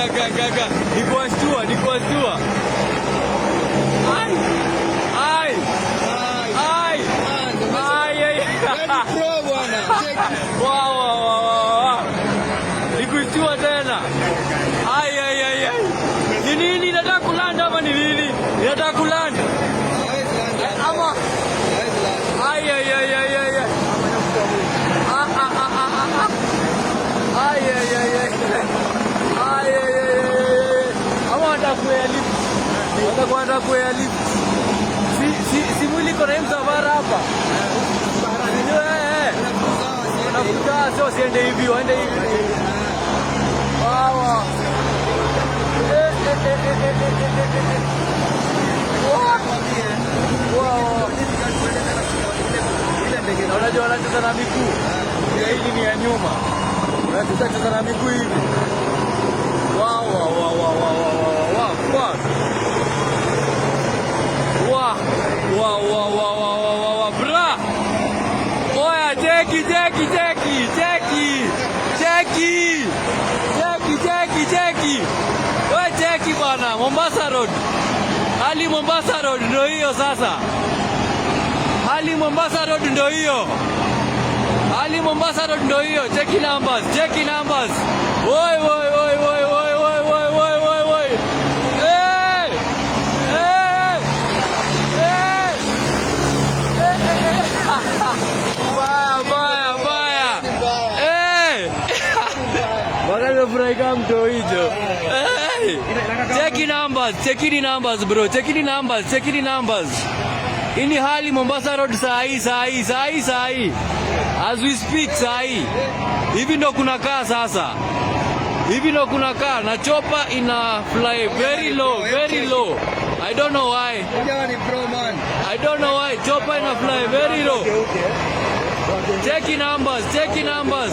Gaga. Nikuashtua. Ai. Pro bwana. Wow. Nikuashtua tena. Ai. Ni nini nataka kulanda ama ni nini? Nataka kulanda. Ama ai. Watakuya lift. Si mwili kona msafara hapa. Unafuta sio siende hivi, waende hivi. Wow. Unajua wanacheza na miguu. Hii ni ya nyuma. Wanacheza na miguu hivi. Wow. Bra. Oya, cheki. Wewe cheki bwana, Mombasa Road. Hali Mombasa Road ndio hiyo sasa. Hali Mombasa Road ndio hiyo. Cheki numbers. Oi. Furaika mto hicho. Cheki numbers bro. Cheki numbers. Ini hali Mombasa Road saa hii. As we speak saa hii. Hivi ndo kunakaa sasa. Na chopa ina fly very low. I don't know why. Chopa ina fly very low. Cheki numbers.